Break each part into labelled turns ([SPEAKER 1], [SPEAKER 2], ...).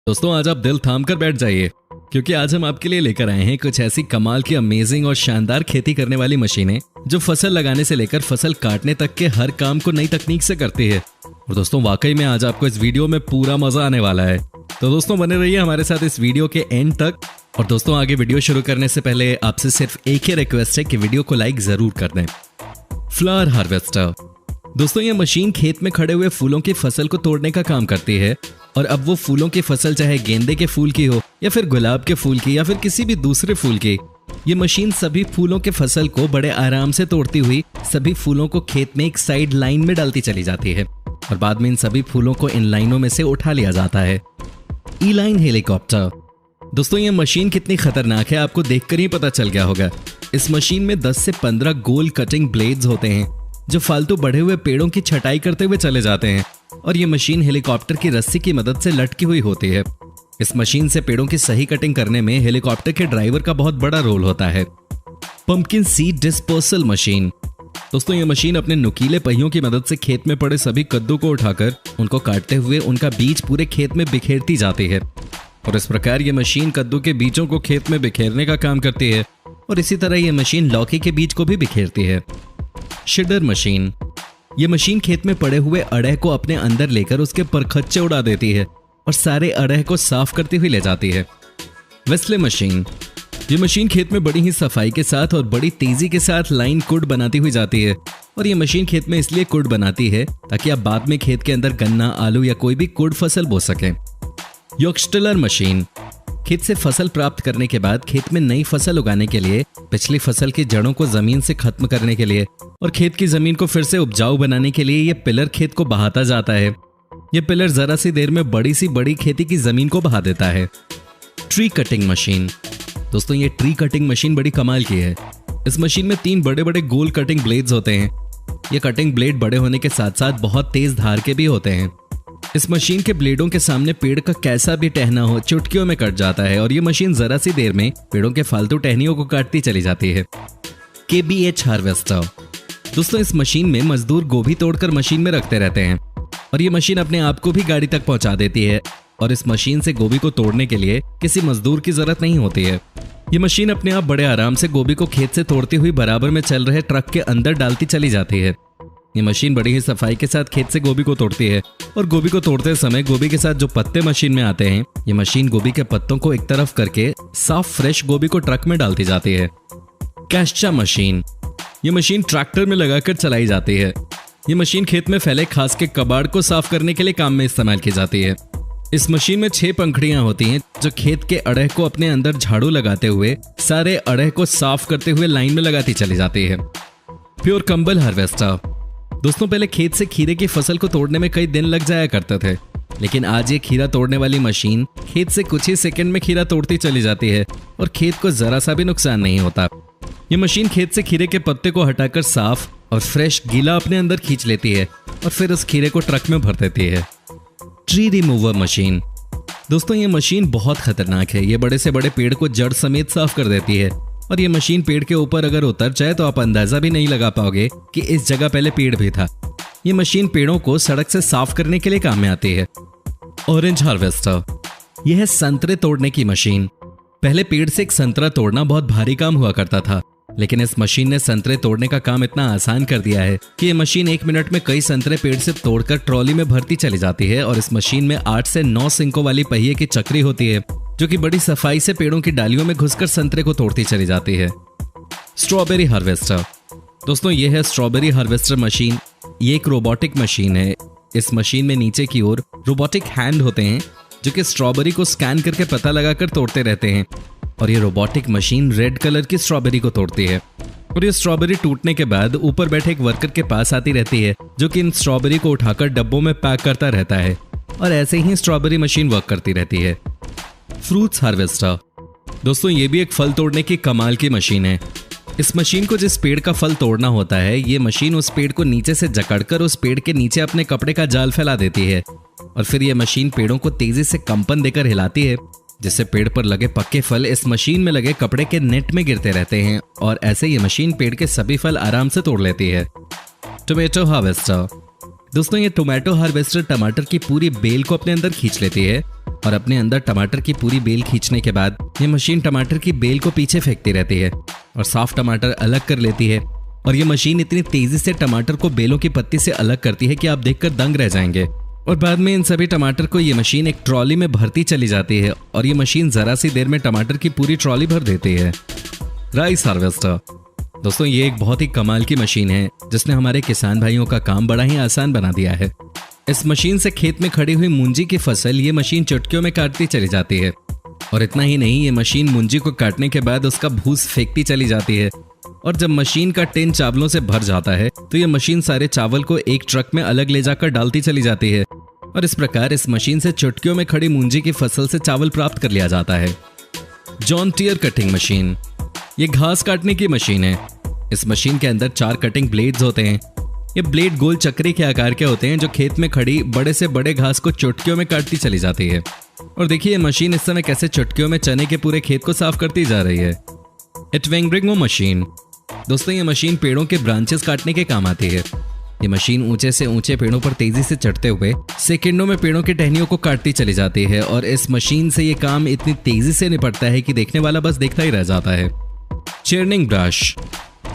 [SPEAKER 1] दोस्तों आज आप दिल थाम कर बैठ जाइए क्योंकि आज हम आपके लिए लेकर आए हैं कुछ ऐसी कमाल की अमेजिंग और शानदार खेती करने वाली मशीनें जो फसल लगाने से लेकर फसल काटने तक के हर काम को नई तकनीक से करती है। और दोस्तों वाकई में आज आपको इस वीडियो में पूरा मजा आने वाला है, तो दोस्तों बने रहिए हमारे साथ इस वीडियो के एंड तक। और दोस्तों आगे वीडियो शुरू करने से पहले आपसे सिर्फ एक ही रिक्वेस्ट है कि वीडियो को लाइक जरूर कर दें। फ्लावर हार्वेस्टर दोस्तों ये मशीन खेत में खड़े हुए फूलों की फसल को तोड़ने का काम करती है। और अब वो फूलों की फसल चाहे गेंदे के फूल की हो या फिर गुलाब के फूल की या फिर किसी भी दूसरे फूल की, ये मशीन सभी फूलों के फसल को बड़े आराम से तोड़ती हुई सभी फूलों को खेत में एक साइड लाइन में डालती चली जाती है और बाद में इन सभी फूलों को इन लाइनों में से उठा लिया जाता है। ई लाइन हेलीकॉप्टर दोस्तों ये मशीन कितनी खतरनाक है आपको देखकर ही पता चल गया होगा। इस मशीन में 10 से 15 गोल कटिंग ब्लेड्स होते हैं जो फालतू बढ़े हुए पेड़ों की छटाई करते हुए चले जाते हैं और ये मशीन हेलीकॉप्टर की रस्सी की मदद से लटकी हुई होती है। इस मशीन से पेड़ों की सही कटिंग करने में हेलीकॉप्टर के ड्राइवर का बहुत बड़ा रोल होता है। पंपकिन सीड डिस्पर्सल मशीन दोस्तों ये मशीन अपने नुकीले पहियों की मदद से खेत में पड़े सभी कद्दू को उठाकर उनको काटते हुए उनका बीज पूरे खेत में बिखेरती जाती है और इस प्रकार ये मशीन कद्दू के बीजों को खेत में बिखेरने का काम करती है और इसी तरह ये मशीन लौकी के बीज को भी बिखेरती है। शिडर मशीन ये मशीन खेत में पड़े हुए अड़ह को अपने अंदर लेकर उसके परखच्चे उड़ा देती है और सारे अड़ह को साफ करती हुई ले जाती है। वेस्ले मशीन ये मशीन खेत में बड़ी ही सफाई के साथ और बड़ी तेजी के साथ लाइन कुड बनाती हुई जाती है और ये मशीन खेत में इसलिए कुड बनाती है ताकि आप बाद में खेत के अंदर गन्ना, आलू या कोई भी कुड फसल बो सकें। योक्सटिलर मशीन खेत से फसल प्राप्त करने के बाद खेत में नई फसल उगाने के लिए, पिछली फसल की जड़ों को जमीन से खत्म करने के लिए और खेत की जमीन को फिर से उपजाऊ बनाने के लिए ये पिलर खेत को बहाता जाता है। ये पिलर जरा सी देर में बड़ी सी बड़ी खेती की जमीन को बहा देता है। ट्री कटिंग मशीन दोस्तों ये ट्री कटिंग मशीन बड़ी कमाल की है। इस मशीन में 3 बड़े बड़े गोल कटिंग ब्लेड्स होते हैं। ये कटिंग ब्लेड बड़े होने के साथ साथ बहुत तेज धार के भी होते हैं। इस मशीन के ब्लेडों के सामने पेड़ का कैसा भी टहना हो चुटकियों में कट जाता है और ये मशीन जरा सी देर में पेड़ों के फालतू टहनियों को काटती चली जाती है। KBH हार्वेस्टर दोस्तों इस मशीन में मजदूर गोभी तोड़कर मशीन में रखते रहते हैं और ये मशीन अपने आप को भी गाड़ी तक पहुंचा देती है और इस मशीन से गोभी को तोड़ने के लिए किसी मजदूर की जरूरत नहीं होती है। ये मशीन अपने आप बड़े आराम से गोभी को खेत से तोड़ती हुई बराबर में चल रहे ट्रक के अंदर डालती चली जाती है। ये मशीन बड़ी ही सफाई के साथ खेत से गोभी को तोड़ती है और गोभी को तोड़ते समय गोभी के साथ जो पत्ते मशीन में आते हैं, ये मशीन गोभी के पत्तों को एक तरफ करके साफ फ्रेश गोभी को ट्रक में डालती जाती है। कैश्चा मशीन ये मशीन ट्रैक्टर में लगाकर चलाई जाती है। ये मशीन खेत में फैले घास के कबाड़ को साफ करने के लिए काम में इस्तेमाल की जाती है। इस मशीन में 6 पंखुड़ियां होती हैं जो खेत के अड़ह को अपने अंदर झाड़ू लगाते हुए सारे अड़ह को साफ करते हुए लाइन में लगाती चली जाती है। प्योर कंबल हार्वेस्टर दोस्तों पहले खेत से खीरे की फसल को तोड़ने में कई दिन लग जाया करते थे, लेकिन आज ये खीरा तोड़ने वाली मशीन खेत से कुछ ही सेकंड में खीरा तोड़ती चली जाती है और खेत को जरा सा भी नुकसान नहीं होता। ये मशीन खेत से खीरे के पत्ते को हटाकर साफ और फ्रेश गीला अपने अंदर खींच लेती है और फिर उस खीरे को ट्रक में भर देती है। ट्री रिमूवर मशीन दोस्तों ये मशीन बहुत खतरनाक है। ये बड़े से बड़े पेड़ को जड़ समेत साफ कर देती है और ये मशीन पेड़ के ऊपर अगर उतर जाए तो आप अंदाजा भी नहीं लगा पाओगे कि इस जगह पहले पेड़ भी था। ये मशीन पेड़ों को सड़क से साफ करने के लिए काम में आती है। ऑरेंज हार्वेस्टर यह है संतरे तोड़ने की मशीन। पहले पेड़ से एक संतरा तोड़ना बहुत भारी काम हुआ करता था, लेकिन इस मशीन ने संतरे तोड़ने का काम इतना आसान कर दिया है कि ये मशीन 1 मिनट में कई संतरे पेड़ से तोड़कर ट्रॉली में भरती चली जाती है और इस मशीन में 8 से 9 सिंकों वाली पहिए की चक्री होती है जो कि बड़ी सफाई से पेड़ों की डालियों में घुसकर संतरे को तोड़ती चली जाती है। स्ट्रॉबेरी हार्वेस्टर दोस्तों ये है स्ट्रॉबेरी हार्वेस्टर मशीन। ये एक रोबोटिक मशीन है। इस मशीन में नीचे की ओर रोबोटिक हैंड होते हैं जो कि स्ट्रॉबेरी को स्कैन करके पता लगाकर तोड़ते रहते हैं और ये रोबोटिक मशीन रेड कलर की स्ट्रॉबेरी को तोड़ती है और ये स्ट्रॉबेरी टूटने के बाद ऊपर बैठे एक वर्कर के पास आती रहती है जो कि इन स्ट्रॉबेरी को उठाकर डब्बों में पैक करता रहता है और ऐसे ही स्ट्रॉबेरी मशीन वर्क करती रहती है। फ्रूट्स हार्वेस्टर दोस्तों ये भी एक फल तोड़ने की कमाल की मशीन है। इस मशीन को जिस पेड़ का फल तोड़ना होता है, ये मशीन उस पेड़ को नीचे से जकड़कर उस पेड़ के नीचे अपने कपड़े का जाल फैला देती है और फिर ये मशीन पेड़ों को तेजी से कंपन देकर हिलाती है जिससे पेड़ पर लगे पक्के फल इस मशीन में लगे कपड़े के नेट में गिरते रहते हैं और ऐसे ये मशीन पेड़ के सभी फल आराम से तोड़ लेती है। टोमेटो हार्वेस्टर दोस्तों ये टोमेटो हार्वेस्टर टमाटर की पूरी बेल को अपने अंदर खींच लेती है और अपने अंदर टमाटर की पूरी बेल खींचने के बाद ये मशीन टमाटर की बेल को पीछे फेंकती रहती है और साफ टमाटर अलग कर लेती है। और ये मशीन इतनी तेजी से टमाटर को बेलों की पत्ती से अलग करती है कि आप देखकर दंग रह जाएंगे। और बाद में इन सभी टमाटर को ये मशीन एक ट्रॉली में भरती चली जाती है और ये मशीन जरा सी देर में टमाटर की पूरी ट्रॉली भर देती है। राइस हार्वेस्टर दोस्तों, ये एक बहुत ही कमाल की मशीन है जिसने हमारे किसान भाइयों का काम बड़ा ही आसान बना दिया है। इस मशीन से खेत में खड़ी हुई मूंजी की फसल ये मशीन चुटकियों में काटती चली जाती है। और इतना ही नहीं, ये मशीन मूंजी को काटने के बाद उसका भूस फेंकती चली जाती है। और जब मशीन का टिन चावलों से भर जाता है तो ये मशीन सारे चावल को एक ट्रक में अलग ले जाकर डालती चली जाती है। और इस प्रकार इस मशीन से चुटकियों में खड़ी मूंजी की फसल से चावल प्राप्त कर लिया जाता है। जॉन टियर कटिंग मशीन, ये घास काटने की मशीन है। इस मशीन के अंदर 4 कटिंग ब्लेड्स होते हैं। ये ब्लेड गोल चक्री के आकार के होते हैं जो खेत में खड़ी बड़े से बड़े घास को चुटकियों में काटती चली जाती है। और देखिए ये मशीन इस समय कैसे चुटकियों में चने के पूरे खेत को साफ करती जा रही है। एटवेंग्रिंगो मशीन दोस्तों, ये मशीन पेड़ों के ब्रांचेस काटने के काम आती है। ये मशीन ऊंचे से ऊंचे पेड़ों पर तेजी से चढ़ते हुए सेकंडों में पेड़ों की टहनियों को काटती चली जाती है। और इस मशीन से ये काम इतनी तेजी से निपटता है कि देखने वाला बस देखता ही रह जाता है। चर्निंग ब्रश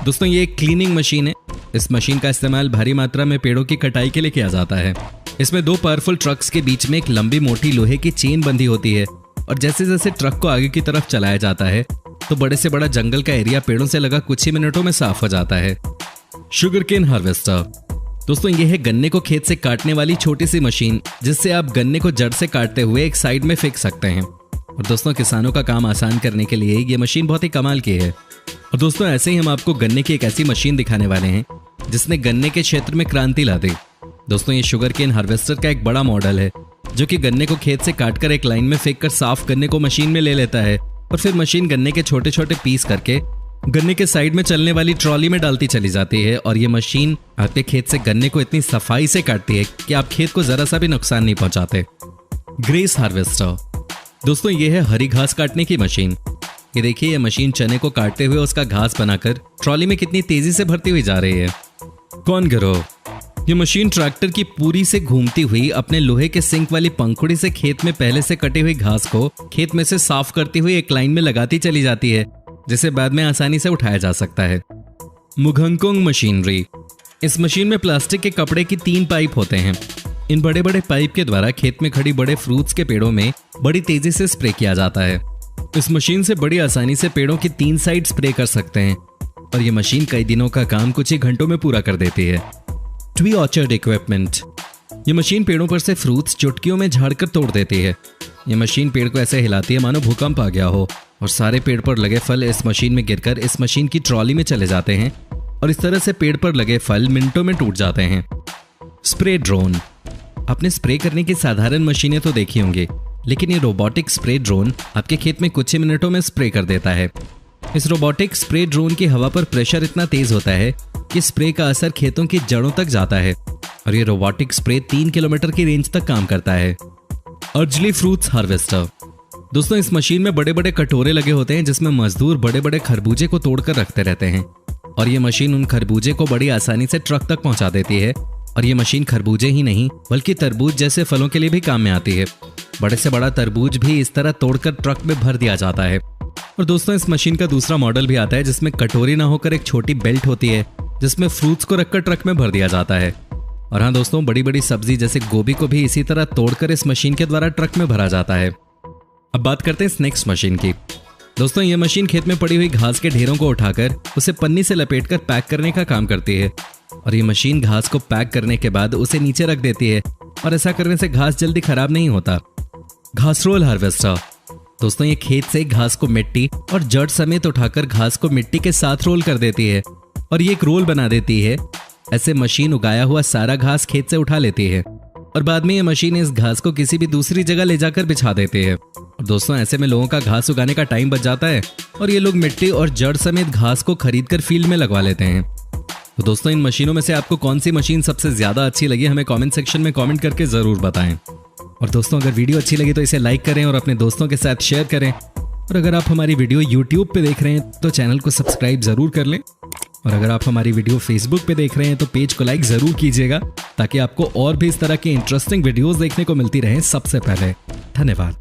[SPEAKER 1] दोस्तों, ये एक क्लीनिंग मशीन है। इस मशीन का इस्तेमाल भारी मात्रा में पेड़ों की कटाई के लिए किया जाता है। इसमें 2 पावरफुल ट्रक्स के बीच में एक लंबी मोटी लोहे की चेन बंधी होती है। और जैसे जैसे ट्रक को आगे की तरफ चलाया जाता है तो बड़े से बड़ा जंगल का एरिया पेड़ों से लगा कुछ ही मिनटों में साफ हो जाता है। शुगर केन हार्वेस्टर दोस्तों, ये है गन्ने को खेत से काटने वाली छोटी सी मशीन जिससे आप गन्ने को जड़ से काटते हुए एक साइड में फेंक सकते हैं। और दोस्तों किसानों का काम आसान करने के लिए ये मशीन बहुत ही कमाल की है। और दोस्तों ऐसे ही हम आपको गन्ने की एक ऐसी मशीन दिखाने वाले हैं जिसने गन्ने के क्षेत्र में क्रांति ला दी। दोस्तों ये शुगर केन हार्वेस्टर का एक बड़ा मॉडल है जो कि गन्ने को खेत से काटकर एक लाइन में फेंक कर साफ गन्ने को मशीन में ले लेता है और फिर मशीन गन्ने के छोटे छोटे पीस करके गन्ने के साइड में चलने वाली ट्रॉली में डालती चली जाती है। और ये मशीन आपके खेत से गन्ने को इतनी सफाई से काटती है कि आप खेत को जरा सा भी नुकसान नहीं पहुंचाते। ग्रेस हार्वेस्टर दोस्तों, ये है हरी घास काटने की मशीन। ये देखिए ये मशीन चने को काटते हुए उसका घास बनाकर ट्रॉली में कितनी तेजी से भरती हुई जा रही है। कौन गिरो, ये मशीन ट्रैक्टर की पूरी से घूमती हुई अपने लोहे के सिंक वाली पंखुड़ी से खेत में पहले से कटी हुई घास को खेत में से साफ करती हुई एक लाइन में लगाती चली जाती है जिसे बाद में आसानी से उठाया जा सकता है। मुघंगकोंग मशीनरी, इस मशीन में प्लास्टिक के कपड़े की 3 पाइप होते हैं। इन बड़े बड़े पाइप के द्वारा खेत में खड़ी बड़े फ्रूट्स के पेड़ों में बड़ी तेजी से स्प्रे किया जाता है। इस मशीन से बड़ी आसानी से पेड़ों की 3 साइड स्प्रे कर सकते हैं और ये मशीन कई दिनों का काम कुछ ही घंटों में पूरा कर देती है। ट्री ऑर्चर्ड इक्विपमेंट, ये मशीन पेड़ों पर से फ्रूट्स चुटकियों में झाड़कर तोड़ देती है। ये मशीन पेड़ को ऐसे हिलाती है मानो भूकंप आ गया हो और सारे पेड़ पर लगे फल इस मशीन में गिरकर इस मशीन की ट्रॉली में चले जाते हैं और इस तरह से पेड़ पर लगे फल मिनटों में टूट जाते हैं। स्प्रे ड्रोन, आपने स्प्रे करने की साधारण मशीनें तो देखी होंगी लेकिन ये रोबोटिक स्प्रे ड्रोन आपके खेत में कुछ ही मिनटों में स्प्रे कर देता है। इस रोबोटिक स्प्रे ड्रोन की हवा पर प्रेशर इतना तेज होता है कि स्प्रे का असर खेतों की जड़ों तक जाता है और ये रोबोटिक स्प्रे 3 किलोमीटर की रेंज तक काम करता है। अर्जली फ्रूट्स हार्वेस्टर, दोस्तों इस मशीन में बड़े बड़े कटोरे लगे होते हैं जिसमें मजदूर बड़े बड़े खरबूजे को तोड़कर रखते रहते हैं और ये मशीन उन खरबूजे को बड़ी आसानी से ट्रक तक पहुंचा देती है। और ये मशीन खरबूजे ही नहीं बल्कि तरबूज जैसे फलों के लिए भी काम में आती है। बड़े से बड़ा तरबूज भी इस तरह तोड़कर ट्रक में भर दिया जाता है। और दोस्तों इस मशीन का दूसरा मॉडल भी आता है जिसमें कटोरी ना होकर एक छोटी बेल्ट होती है जिसमें फ्रूट्स को रखकर ट्रक में भर दिया जाता है। और हाँ दोस्तों, बड़ी बड़ी सब्जी जैसे गोभी को भी इसी तरह तोड़कर इस मशीन के द्वारा ट्रक में भरा जाता है। अब बात करते हैं स्नैक्स मशीन की। दोस्तों ये मशीन खेत में पड़ी हुई घास के ढेरों को उठाकर उसे पन्नी से लपेटकर पैक करने का काम करती है और ये मशीन घास को पैक करने के बाद उसे नीचे रख देती है और ऐसा करने से घास जल्दी खराब नहीं होता। घास रोल हार्वेस्टर, दोस्तों ये खेत से घास को मिट्टी और जड़ समेत उठाकर घास को मिट्टी के साथ रोल कर देती है और ये एक रोल बना देती है। ऐसे मशीन उगाया हुआ सारा घास खेत से उठा लेती है और बाद में ये मशीन इस घास को किसी भी दूसरी जगह ले जाकर बिछा देती है। और दोस्तों ऐसे में लोगों का घास उगाने का टाइम बच जाता है और ये लोग मिट्टी और जड़ समेत घास को खरीदकर फील्ड में लगवा लेते हैं। तो दोस्तों इन मशीनों में से आपको कौन सी मशीन सबसे ज्यादा अच्छी लगी हमें कमेंट सेक्शन में कमेंट करके जरूर बताएं। और दोस्तों अगर वीडियो अच्छी लगी तो इसे लाइक करें और अपने दोस्तों के साथ शेयर करें और अगर आप हमारी वीडियो YouTube पे देख रहे हैं तो चैनल को सब्सक्राइब जरूर कर लें। और अगर आप हमारी वीडियो Facebook पे देख रहे हैं तो पेज को लाइक जरूर कीजिएगा, ताकि आपको और भी इस तरह की इंटरेस्टिंग वीडियोस देखने को मिलती रहे सबसे पहले। धन्यवाद।